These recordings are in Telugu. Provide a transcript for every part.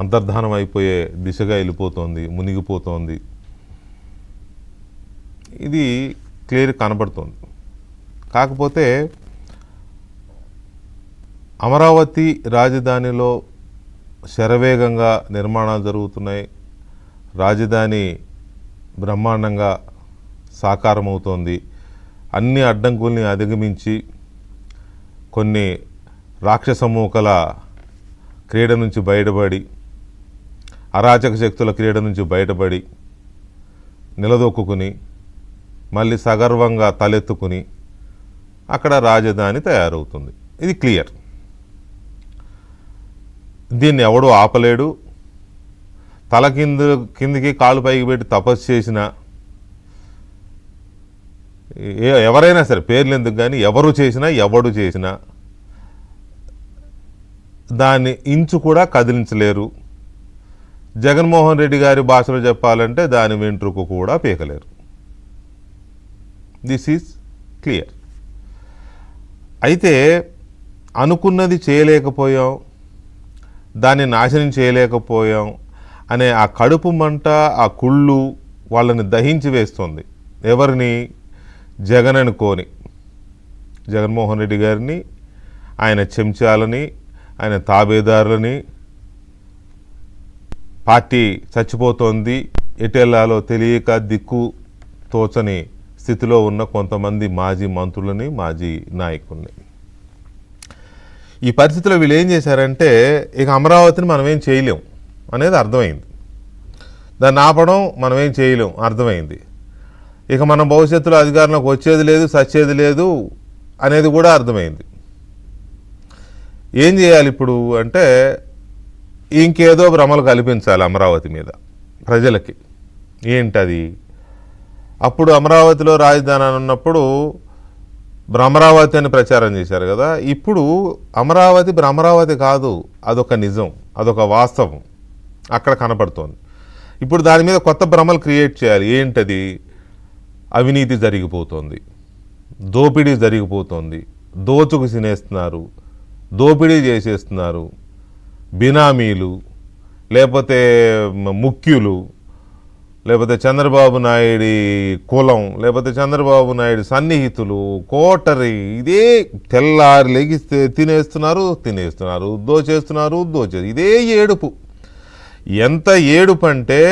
అంతర్ధానం అయిపోయే దిశగా వెళ్ళిపోతోంది, మునిగిపోతోంది. ఇది క్లియర్ కనబడుతోంది. కాకపోతే అమరావతి రాజధానిలో శరవేగంగా నిర్మాణాలు జరుగుతున్నాయి. రాజధాని బ్రహ్మాండంగా సాకారమవుతోంది. అన్ని అడ్డంకుల్ని అధిగమించి కొన్ని రాక్షసమూకల క్రీడ నుంచి బయటపడి, అరాచక శక్తుల క్రీడ నుంచి బయటపడి నిలదొక్కుని మళ్ళీ సగర్వంగా తలెత్తుకుని అక్కడ రాజధాని తయారవుతుంది. ఇది క్లియర్. దీన్ని ఎవడూ ఆపలేడు. తల కిందికి కాలు పైకి పెట్టి తపస్సు చేసిన ఎవరైనా సరే, పేర్లు ఎందుకు కానీ, ఎవరు చేసినా ఎవడు చేసినా దాన్ని ఇంచు కూడా కదిలించలేరు. జగన్మోహన్ రెడ్డి గారి భాషలో చెప్పాలంటే దాని వెంట్రుకు కూడా పీకలేరు. This is clear. అయితే అనుకున్నది చేయలేకపోయాం, దాన్ని నాశనం చేయలేకపోయాం అనే ఆ కడుపు మంట, ఆ కుళ్ళు వాళ్ళని దహించి వేస్తుంది. ఎవరిని? జగన్ అనుకోని జగన్మోహన్ రెడ్డి గారిని, ఆయన చెంచాలని, ఆయన తాబేదారులని. పార్టీ చచ్చిపోతోంది, ఎటెల్లాలో తెలియక దిక్కు తోచని స్థితిలో ఉన్న కొంతమంది మాజీ మంత్రులని, మాజీ నాయకుల్ని. ఈ పరిస్థితిలో వీళ్ళు ఏం చేశారంటే, ఇక అమరావతిని మనం ఏం చేయలేం అనేది అర్థమైంది. దాన్ని ఆపడం మనం ఏం చేయలేం అర్థమైంది. ఇక మనం భవిష్యత్తులో అధికారంలోకి వచ్చేది లేదు, సచ్చేది లేదు అనేది కూడా అర్థమైంది. ఏం చేయాలి ఇప్పుడు అంటే, ఇంకేదో భ్రమలు కల్పించాలి అమరావతి మీద ప్రజలకి. ఏంటది? అప్పుడు అమరావతిలో రాజధాని ఉన్నప్పుడు భ్రమరావతి అని ప్రచారం చేశారు కదా. ఇప్పుడు అమరావతి భ్రమరావతి కాదు, అదొక నిజం, అదొక వాస్తవం అక్కడ కనపడుతోంది. ఇప్పుడు దాని మీద కొత్త భ్రమలు క్రియేట్ చేయాలి. ఏంటది? అవినీతి జరిగిపోతుంది, దోపిడీ జరిగిపోతుంది, దోచుకు తినేస్తున్నారు, దోపిడీ చేసేస్తున్నారు, బినామీలు, లేకపోతే ముఖ్యులు, లేకపోతే చంద్రబాబు నాయుడి కులం, లేకపోతే చంద్రబాబు నాయుడు సన్నిహితులు, కోటరీ, ఇదే తెల్లారి లెగిస్తే తినేస్తున్నారు, దోచేస్తున్నారు, ఇదే ఏడుపు. ఎంత ఏడుపు అంటే,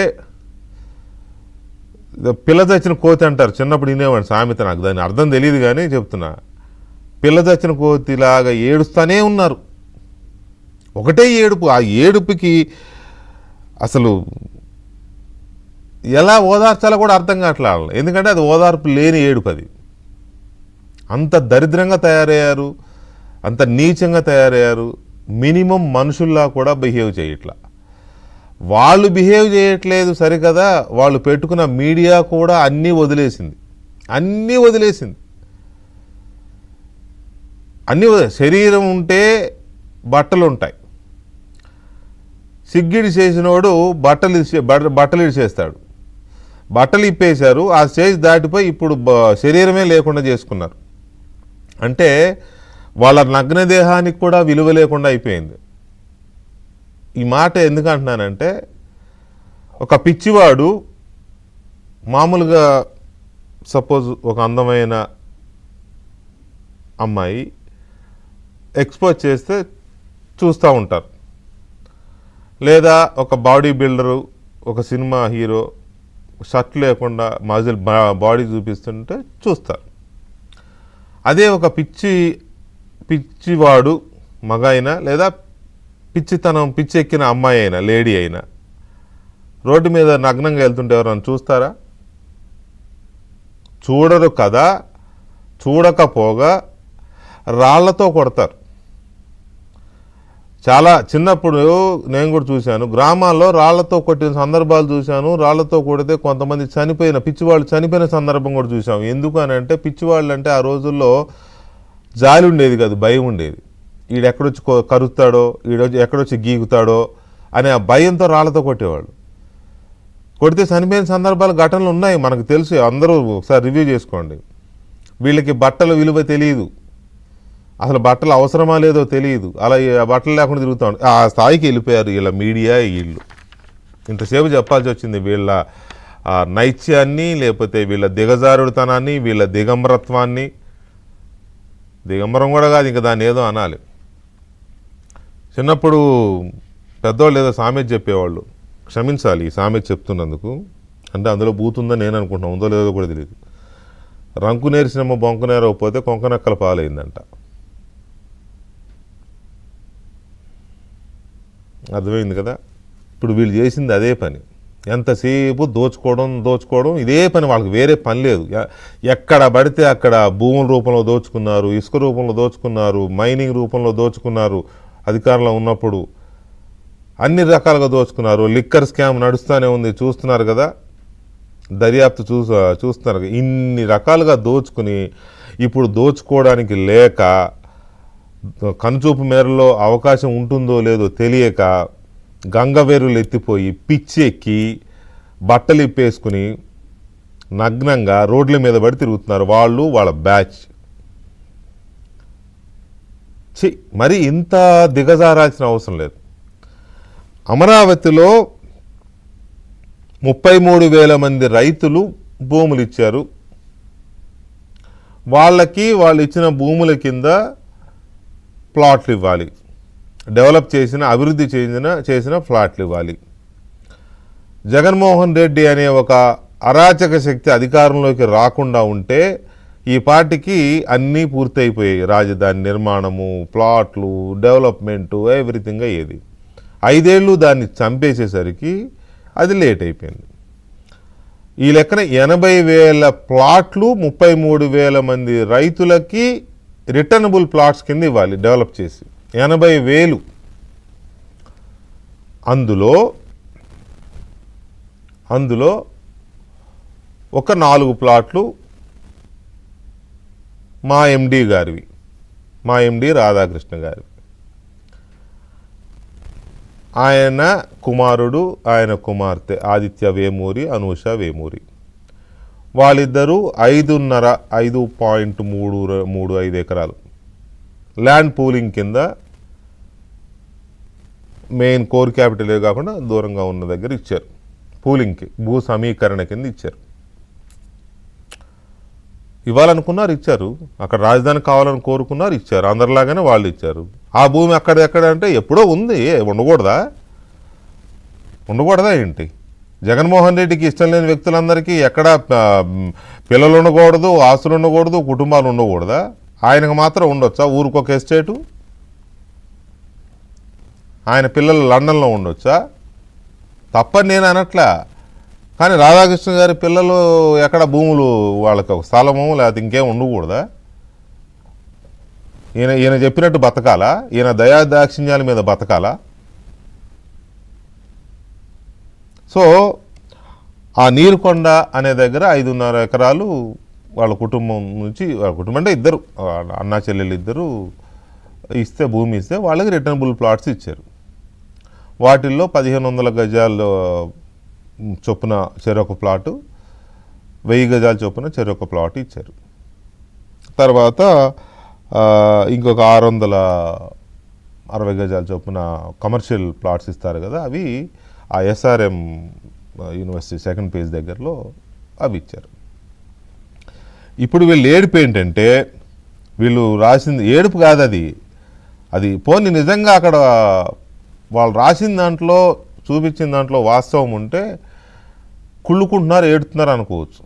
పిల్ల చచ్చిన కోతి అంటారు, చిన్నప్పుడు వినేవాడు సామెత, నాకు దాని అర్థం తెలియదు కానీ చెప్తున్నా. పిల్ల చచ్చిన కోతిలాగా ఏడుస్తూనే ఉన్నారు. ఒకటే ఏడుపు. ఆ ఏడుపుకి అసలు ఎలా ఓదార్చాలో కూడా అర్థం కావట్లేదు. ఎందుకంటే అది ఓదార్పు లేని ఏడుపు. అది అంత దరిద్రంగా తయారయ్యారు, అంత నీచంగా తయారయ్యారు. మినిమం మనుషుల్లా కూడా బిహేవ్ చేయట్లా. వాళ్ళు బిహేవ్ చేయట్లేదు సరికదా, వాళ్ళు పెట్టుకున్న మీడియా కూడా అన్నీ వదిలేసింది. శరీరం ఉంటే బట్టలు ఉంటాయి. సిగ్గిడి చేసినోడు బట్టలు ఇడిచేస్తాడు. బట్టలు ఇప్పేశారు, ఆ స్టేజ్ దాటిపోయి ఇప్పుడు శరీరమే లేకుండా చేసుకున్నారు. అంటే వాళ్ళ నగ్న దేహానికి కూడా విలువ లేకుండా అయిపోయింది. ఈ మాట ఎందుకు అంటున్నానంటే, ఒక పిచ్చివాడు మామూలుగా సపోజ్ ఒక అందమైన అమ్మాయి ఎక్స్పోజ్ చేస్తే చూస్తూ ఉంటారు, లేదా ఒక బాడీ బిల్డరు, ఒక సినిమా హీరో షర్ట్ లేకుండా మజిల్ బాడీ చూపిస్తుంటే చూస్తారు. అదే ఒక పిచ్చివాడు మగ అయినా, లేదా పిచ్చెక్కిన అమ్మాయి అయినా, లేడీ అయినా రోడ్డు మీద నగ్నంగా వెళ్తుంటే ఎవరైనా చూస్తారా? చూడరు కదా. చూడకపోగా రాళ్లతో కొడతారు. చాలా చిన్నప్పుడు నేను కూడా చూశాను, గ్రామాల్లో రాళ్లతో కొట్టిన సందర్భాలు చూశాను. రాళ్లతో కొడితే కొంతమంది పిచ్చివాళ్ళు చనిపోయిన సందర్భం కూడా చూసాము. ఎందుకు అని అంటే, పిచ్చివాళ్ళు అంటే ఆ రోజుల్లో జాలి ఉండేది కాదు, భయం ఉండేది. ఈడెక్కడొచ్చి కరుస్తాడో, ఎక్కడొచ్చి గీకుతాడో అనే ఆ భయంతో రాళ్లతో కొట్టేవాళ్ళు. కొడితే చనిపోయిన సందర్భాలు, ఘటనలు ఉన్నాయి, మనకు తెలుసు. అందరూ ఒకసారి రివ్యూ చేసుకోండి. వీళ్ళకి బట్టల విలువ తెలియదు, అసలు బట్టలు అవసరమా లేదో తెలియదు, అలా బట్టలు లేకుండా తిరుగుతూ ఉంటారు. ఆ స్థాయికి వెళ్ళిపోయారు వీళ్ళ మీడియా వీళ్ళు. ఇంతసేపు చెప్పాల్సి వచ్చింది వీళ్ళ నైత్యాన్ని, లేకపోతే వీళ్ళ దిగజారుడుతనాన్ని, వీళ్ళ దిగంబరత్వాన్ని. దిగంబరం కూడా కాదు, ఇంకా దాన్ని ఏదో అనాలి. చిన్నప్పుడు పెద్దవాళ్ళు ఏదో సామెత చెప్పేవాళ్ళు, క్షమించాలి ఈ సామెత చెప్తున్నందుకు, అంటే అందులో బూతుందని నేను అనుకుంటున్నాను, ఉందో లేదో కూడా తెలియదు. రంకు నేర్చినమ్మ బొంకు నేరకపోతే కొంకనక్కల పాలైందంట. అర్థమైంది కదా. ఇప్పుడు వీళ్ళు చేసింది అదే పని, ఎంతసేపు దోచుకోవడం ఇదే పని, వాళ్ళకి వేరే పని లేదు. ఎక్కడ పడితే అక్కడ భూముల రూపంలో దోచుకున్నారు, ఇసుక రూపంలో దోచుకున్నారు, మైనింగ్ రూపంలో దోచుకున్నారు, అధికారంలో ఉన్నప్పుడు అన్ని రకాలుగా దోచుకున్నారు. లిక్కర్ స్కామ్ నడుస్తూనే ఉంది, చూస్తున్నారు కదా, దర్యాప్తు చూస్తున్నారు. ఇన్ని రకాలుగా దోచుకుని ఇప్పుడు దోచుకోవడానికి లేక, కనుచూపు మేరలో అవకాశం ఉంటుందో లేదో తెలియక గంగవేరులు ఎత్తిపోయి పిచ్చెక్కి బట్టలు ఇప్పేసుకుని నగ్నంగా రోడ్ల మీద పడి తిరుగుతున్నారు వాళ్ళు, వాళ్ళ బ్యాచ్. మరి ఇంత దిగజారాల్సిన అవసరం లేదు. అమరావతిలో 33,000 మంది రైతులు భూములు ఇచ్చారు. వాళ్ళు ఇచ్చిన భూముల కింద ప్లాట్లు ఇవ్వాలి, డెవలప్ చేసిన అభివృద్ధి చేసిన ఫ్లాట్లు ఇవ్వాలి. జగన్మోహన్ రెడ్డి అనే ఒక అరాచక శక్తి అధికారంలోకి రాకుండా ఉంటే ఈ పార్టీకి అన్నీ పూర్తయిపోయాయి. రాజధాని నిర్మాణము, ప్లాట్లు, డెవలప్మెంటు, ఎవ్రీథింగ్ అయ్యేది. 5 ఏళ్ళు దాన్ని చంపేసేసరికి అది లేట్ అయిపోయింది. ఈ లెక్కన 80,000 ప్లాట్లు 33,000 మంది రైతులకి రిటర్నబుల్ ప్లాట్స్ కింద ఇవ్వాలి డెవలప్ చేసి. 80,000. అందులో ఒక 4 ప్లాట్లు మా ఎండి గారివి, మా ఎండి రాధాకృష్ణ గారివి. ఆయన కుమారుడు, ఆయన కుమార్తె ఆదిత్య వేమూరి, అనూష వేమూరి, వాళ్ళిద్దరూ 5.35 ఎకరాలు ల్యాండ్ పూలింగ్ కింద, మెయిన్ కోర్ క్యాపిటలే కాకుండా దూరంగా ఉన్న దగ్గర ఇచ్చారు. పూలింగ్కి, భూ సమీకరణ కింద ఇచ్చారు. ఇవ్వాలనుకున్నారు, ఇచ్చారు. అక్కడ రాజధాని కావాలని కోరుకున్నారు, ఇచ్చారు. అందరిలాగానే వాళ్ళు ఇచ్చారు. ఆ భూమి ఎక్కడ అంటే ఎప్పుడో ఉంది, ఉండకూడదా ఏంటి? జగన్మోహన్ రెడ్డికి ఇష్టం లేని వ్యక్తులందరికీ ఎక్కడ పిల్లలు ఉండకూడదు, ఆస్తులు ఉండకూడదు, కుటుంబాలు ఉండకూడదా? ఆయనకు మాత్రం ఉండొచ్చా ఊరికొక ఎస్టేటు? ఆయన పిల్లలు లండన్లో ఉండొచ్చా? తప్పని నేను అనట్లా. కానీ రాధాకృష్ణ గారి పిల్లలు ఎక్కడ భూములు, వాళ్ళకి ఒక స్థలము లేకపోతే ఇంకేం ఉండకూడదా? ఈయన చెప్పినట్టు బతకాలా? ఈయన దయాదాక్షిణ్యాల మీద బతకాలా? సో ఆ నీరుకొండ అనే దగ్గర 5.5 ఎకరాలు వాళ్ళ కుటుంబం నుంచి, వాళ్ళ కుటుంబం అంటే ఇద్దరు అన్నా చెల్లెలు ఇద్దరు ఇస్తే, భూమి ఇస్తే వాళ్ళకి రిటర్నబుల్ ప్లాట్స్ ఇచ్చారు. వాటిల్లో 1,500 గజాలు చొప్పున చెరొక ప్లాటు, 1000 గజాల చొప్పున చెరొక ప్లాట్ ఇచ్చారు. తర్వాత ఇంకొక 660 గజాల చొప్పున కమర్షియల్ ప్లాట్స్ ఇస్తారు కదా, అవి ఆ ఎస్ఆర్ఎం యూనివర్సిటీ 2nd పేజ్ దగ్గరలో అవి ఇచ్చారు. ఇప్పుడు వీళ్ళు ఏడుపు ఏంటంటే, వీళ్ళు రాసింది ఏడుపు కాదు, అది పోనీ నిజంగా అక్కడ వాళ్ళు రాసిన దాంట్లో, చూపించిన దాంట్లో వాస్తవం ఉంటే కుళ్ళుకుంటున్నారు, ఏడుతున్నారు అనుకోవచ్చు.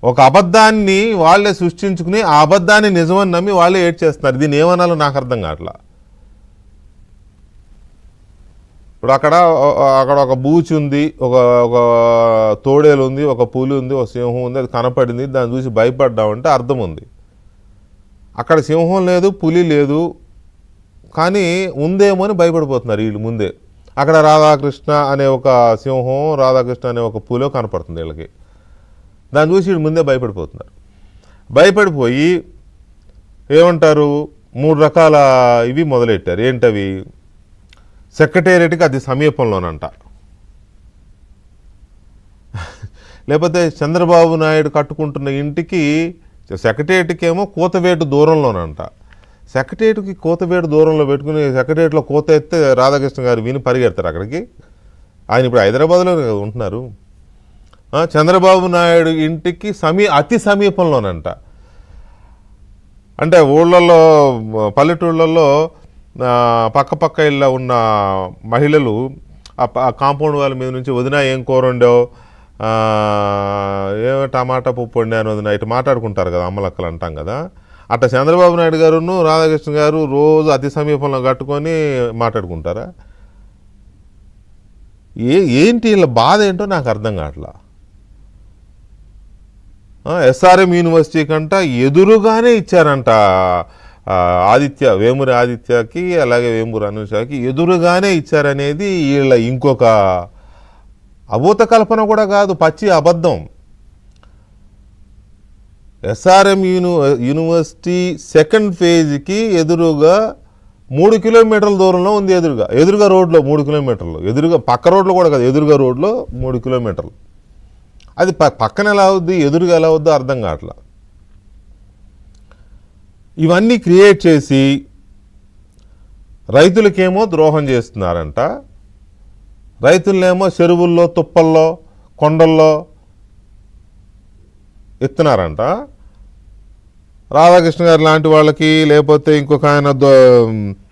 ఒక అబద్ధాన్ని వాళ్ళే సృష్టించుకుని ఆ అబద్ధాన్ని నిజమని నమ్మి వాళ్ళే ఏడ్చేస్తున్నారు. దీన్ని ఏమనాలో నాకు అర్థం కావట్లా. ఇప్పుడు అక్కడ ఒక బూచి ఉంది, ఒక తోడేలు ఉంది, ఒక పులి ఉంది, ఒక సింహం ఉంది, అది కనపడింది, దాన్ని చూసి భయపడ్డామంటే అర్థం ఉంది. అక్కడ సింహం లేదు, పులి లేదు, కానీ ఉందేమో అని భయపడిపోతున్నారు వీళ్ళు ముందే. అక్కడ రాధాకృష్ణ అనే ఒక సింహం, రాధాకృష్ణ అనే ఒక పులో కనపడుతుంది వీళ్ళకి. దాన్ని చూసి వీళ్ళు ముందే భయపడిపోతున్నారు. భయపడిపోయి ఏమంటారు, 3 రకాల ఇవి మొదలెట్టారు. ఏంటవి? సెక్రటేరియట్కి అది సమీపంలోనంట, లేకపోతే చంద్రబాబు నాయుడు కట్టుకుంటున్న ఇంటికి సెక్రటేరియట్కి ఏమో కూతవేటు దూరంలోనంట, సెక్రటేరియట్కి కోతవేడు దూరంలో పెట్టుకుని సెక్రటేరియట్లో కోత ఎత్తే రాధాకృష్ణ గారు విని పరిగెడతారు అక్కడికి. ఆయన ఇప్పుడు హైదరాబాద్లో ఉంటున్నారు. చంద్రబాబు నాయుడు ఇంటికి అతి సమీపంలోనంట. అంటే ఊళ్ళల్లో పల్లెటూళ్ళల్లో పక్క ఇళ్ళ ఉన్న మహిళలు ఆ కాంపౌండ్ వాళ్ళ మీద నుంచి వదినా ఏం కూర వండావు, ఏమో టమాటా పప్పు వండాను వదినా, ఇటు మాట్లాడుకుంటారు కదా, అమ్మలక్కలు అంటాం కదా. అట్లా చంద్రబాబు నాయుడు గారును రాధాకృష్ణ గారు రోజు అతి సమీపంలో కట్టుకొని మాట్లాడుకుంటారా? ఏంటి వీళ్ళ బాధ ఏంటో నాకు అర్థం కావట్లా. ఎస్ఆర్ఎం యూనివర్సిటీ కంట ఎదురుగానే ఇచ్చారంట వేమూరి ఆదిత్యకి, అలాగే వేమూరి అనుషకి ఎదురుగానే ఇచ్చారనేది వీళ్ళ ఇంకొక అభూత కల్పన కూడా కాదు, పచ్చి అబద్ధం. ఎస్ఆర్ఎం యూనివర్సిటీ సెకండ్ ఫేజ్కి ఎదురుగా 3 కిలోమీటర్ల దూరంలో ఉంది. ఎదురుగా రోడ్లో 3 కిలోమీటర్లు, ఎదురుగా పక్క రోడ్లో కూడా కాదు, ఎదురుగా రోడ్లో 3 కిలోమీటర్లు. అది పక్కన ఎలా అవుద్ది, ఎదురుగా ఎలా అవుద్దో అర్థం కావట్లా. ఇవన్నీ క్రియేట్ చేసి రైతులకేమో ద్రోహం చేస్తున్నారంట, రైతులనేమో చెరువుల్లో, తుప్పల్లో, కొండల్లో ఎత్తున్నారంట. రాధాకృష్ణ గారు లాంటి వాళ్ళకి, లేకపోతే ఇంకొక ఆయన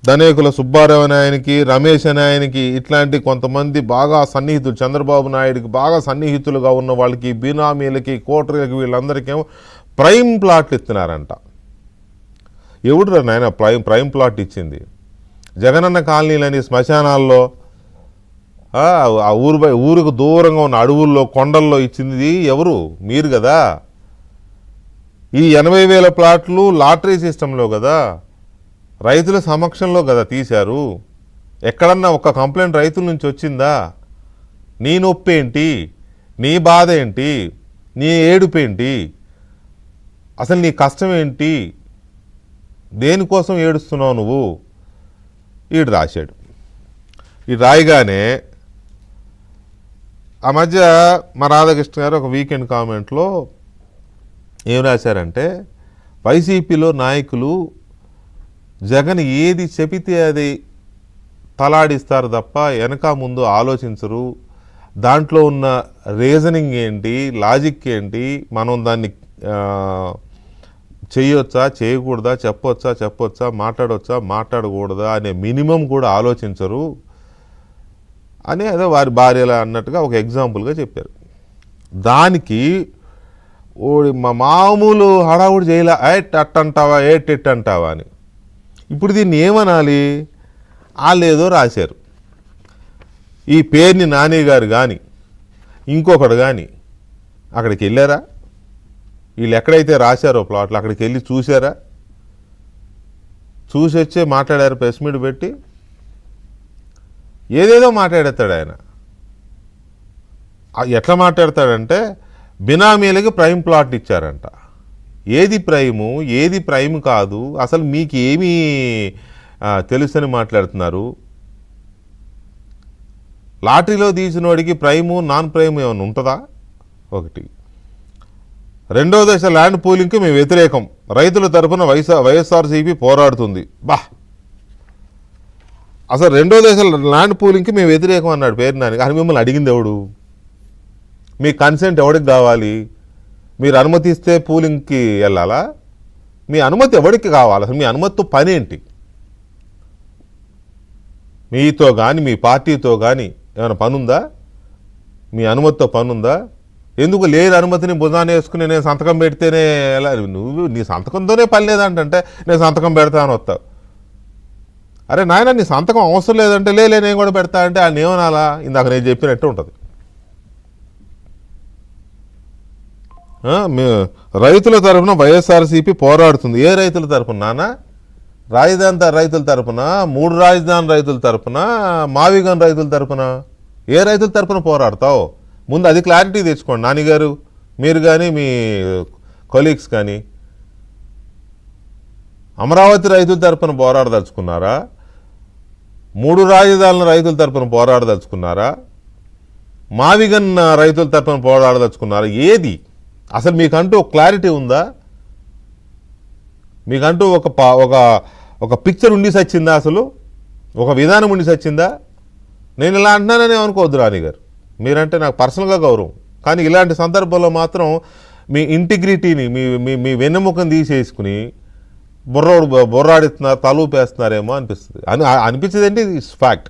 ధనేకుల సుబ్బారావు అనే ఆయనకి, రమేష్ అనే ఆయనకి, ఇట్లాంటి కొంతమంది బాగా సన్నిహితులు, చంద్రబాబు నాయుడికి బాగా సన్నిహితులుగా ఉన్న వాళ్ళకి, బినామీలకి, కోటరీలకి, వీళ్ళందరికేమో ప్రైమ్ ప్లాట్లు ఇస్తున్నారంట. ఎవడురా నాయన ప్రైమ్ ప్లాట్ ఇచ్చింది? జగనన్న కాలనీలని శ్మశానాల్లో, ఆ ఊరికి దూరంగా ఉన్న అడవుల్లో, కొండల్లో ఇచ్చింది ఎవరు? మీరు కదా. ఈ 80,000 ప్లాట్లు లాటరీ సిస్టంలో కదా, రైతుల సమక్షంలో కదా తీశారు. ఎక్కడన్నా ఒక కంప్లైంట్ రైతుల నుంచి వచ్చిందా? నీ నొప్పి ఏంటి, నీ బాధ ఏంటి, నీ ఏడుపేంటి, అసలు నీ కష్టం ఏంటి, దేనికోసం ఏడుస్తున్నావు నువ్వు? ఈడు రాశాడు. ఈ రాయగానే ఆ మధ్య మా రాధాకృష్ణ గారు ఒక వీకెండ్ కామెంట్లో ఏం రాశారంటే, వైసీపీలో నాయకులు జగన్ ఏది చెబితే అది తలాడిస్తారు తప్ప వెనక ముందు ఆలోచించరు, దాంట్లో ఉన్న రీజనింగ్ ఏంటి, లాజిక్ ఏంటి, మనం దాన్ని చేయొచ్చా చేయకూడదా, చెప్పొచ్చా మాట్లాడకూడదా అనే మినిమం కూడా ఆలోచించరు అని అదే వారి భార్యల అన్నట్టుగా ఒక ఎగ్జాంపుల్గా చెప్పారు. దానికి మామూలు హడావుడి చేయలే, అట్టంటావా ఎట్టంటావా అని. ఇప్పుడు దీన్ని ఏమనాలి? వాళ్ళేదో రాశారు. ఈ పేరుని నాని గారు కానీ ఇంకొకడు కానీ అక్కడికి వెళ్ళారా? వీళ్ళు ఎక్కడైతే రాశారో ప్లాట్లు అక్కడికి వెళ్ళి చూసారా? చూసి వచ్చే మాట్లాడారు, ప్రెస్ మీట్ పెట్టి ఏదేదో మాట్లాడేస్తాడు ఆయన. ఎట్లా మాట్లాడతాడంటే, బినామీలకి ప్రైమ్ ప్లాట్ ఇచ్చారంట. ఏది ప్రైము, ఏది ప్రైమ్ కాదు, అసలు మీకు ఏమీ తెలుసని మాట్లాడుతున్నారు. లాటరీలో తీసిన వాడికి ప్రైము నాన్ ప్రైమ్ ఏమైనా ఉంటుందా? ఒకటి. రెండో దశ ల్యాండ్ పూలింగ్కి మేము వ్యతిరేకం, రైతుల తరఫున వైఎస్ఆర్సీపీ పోరాడుతుంది. అసలు రెండో దశ ల్యాండ్ పూలింగ్కి మేము వ్యతిరేకం అన్నాడు పేరు నాని. కానీ మిమ్మల్ని అడిగింది ఎవడు? మీ కన్సెంట్ ఎవరికి కావాలి? మీరు అనుమతిస్తే పూలింగ్కి వెళ్ళాలా? మీ అనుమతి ఎవరికి కావాలి? అసలు మీ అనుమతితో పని ఏంటి? మీతో కానీ మీ పార్టీతో కానీ ఏమైనా పనుందా? మీ అనుమతితో పనుందా? ఎందుకు లేని అనుమతిని భుజాన్ని వేసుకుని నేను సంతకం పెడితేనే ఎలా? నువ్వు నీ సంతకంతోనే పని లేదంటే నేను సంతకం పెడతాను వస్తావు. అరే నాయన, నీ సంతకం అవసరం లేదంటే లేలే నేను కూడా పెడతా అంటే ఆయన ఏమనాలా? ఇందాక నేను చెప్పినట్టు ఉంటుంది. రైతుల తరఫున వైఎస్ఆర్సీపీ పోరాడుతుంది. ఏ రైతుల తరఫున నాన్న? రాజధాని రైతుల తరఫున, 3 రాజధాని రైతుల తరఫున, మావిగన్ రైతుల తరఫున? ఏ రైతుల తరఫున పోరాడతావు? ముందు అది క్లారిటీ తెచ్చుకోండి నానిగారు, మీరు కానీ మీ కొలీగ్స్ కానీ. అమరావతి రైతుల తరఫున పోరాడదలుచుకున్నారా? 3 రాజధానుల రైతుల తరఫున పోరాడదలుచుకున్నారా? మావిగన్ రైతుల తరఫున పోరాడదలుచుకున్నారా? ఏది అసలు మీకంటూ ఒక క్లారిటీ ఉందా? మీకంటూ ఒక ఒక పిక్చర్ ఉండి సచ్చిందా, అసలు ఒక విధానం ఉండి సచ్చిందా? నేను ఇలా అంటున్నానని అనుకోవద్దు రాణి గారు, మీరంటే నాకు పర్సనల్గా గౌరవం, కానీ ఇలాంటి సందర్భంలో మాత్రం మీ ఇంటిగ్రిటీని మీ మీ మీ వెన్నెముకను తీసేసుకుని బొర్రాడిస్తున్నారు, తలూపేస్తున్నారేమో అనిపిస్తుంది. అనిపించేది ఏంటి, ఇట్స్ ఫ్యాక్ట్.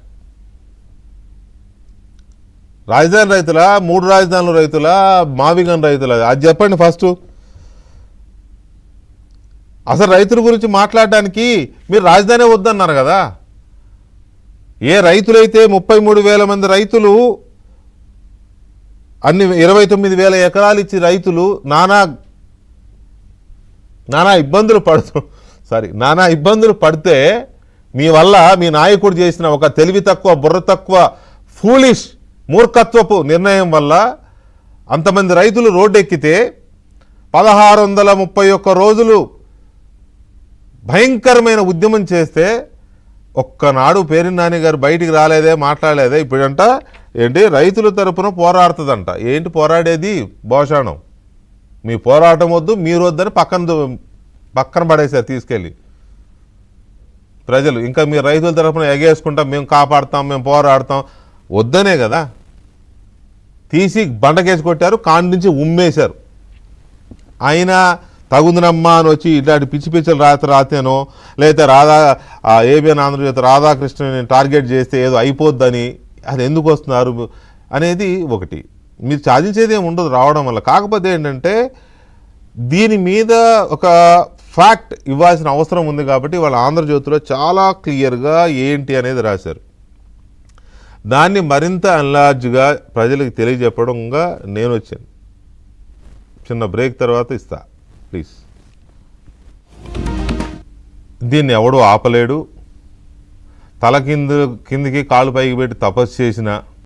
రాజధాని రైతులా, 3 రాజధానుల రైతులా, మావిగన్ రైతులా, అది చెప్పండి ఫస్ట్. అసలు రైతుల గురించి మాట్లాడడానికి మీరు రాజధానే వద్దన్నారు కదా. ఏ రైతులైతే 33,000 మంది రైతులు, అన్ని 29,000 ఎకరాలు ఇచ్చి రైతులు నానా ఇబ్బందులు పడితే మీ వల్ల మీ నాయకుడు చేసిన ఒక తెలివి తక్కువ, బుర్ర తక్కువ, ఫూలిష్, మూర్ఖత్వపు నిర్ణయం వల్ల అంతమంది రైతులు రోడ్డెక్కితే 1631 రోజులు భయంకరమైన ఉద్యమం చేస్తే ఒక్కనాడు పేర్ని నాని గారు బయటికి రాలేదే, మాట్లాడలేదే. ఇప్పుడంట ఏంటి రైతుల తరపున పోరాడుతుందంట. ఏంటి పోరాడేది? భోషాణం. మీ పోరాటం వద్దు, మీరు వద్దని పక్కన పడేశారు తీసుకెళ్ళి ప్రజలు. ఇంకా మీరు రైతుల తరపున ఎగేసుకుంటాం, మేము కాపాడుతాం, మేము పోరాడతాం వద్దనే కదా తీసి బండకేసి కొట్టారు, కాండి నుంచి ఉమ్మేశారు. అయినా తగుందనమ్మా అని వచ్చి ఇట్లాంటి పిచ్చి పిచ్చలు రాతేనో, లేదా ఏబిఎన్ ఆంధ్రజ్యోతి రాధాకృష్ణని టార్గెట్ చేస్తే ఏదో అయిపోద్దని, అది ఎందుకు వస్తున్నారు అనేది ఒకటి. మీరు సాధించేది ఏమి ఉండదు రావడం వల్ల. కాకపోతే ఏంటంటే దీని మీద ఒక ఫ్యాక్ట్ ఇవ్వాల్సిన అవసరం ఉంది కాబట్టి వాళ్ళ ఆంధ్రజ్యోతిలో చాలా క్లియర్గా ఏంటి అనేది రాశారు. దాన్ని మరింత అన్లార్జ్గా ప్రజలకు తెలియజెప్పడంగా నేను వచ్చాను. చిన్న బ్రేక్ తర్వాత ఇస్తా ప్లీజ్. దీన్ని ఎవడూ ఆపలేడు. తల కిందికి కాళ్ళు పైకి పెట్టి తపస్సు చేసిన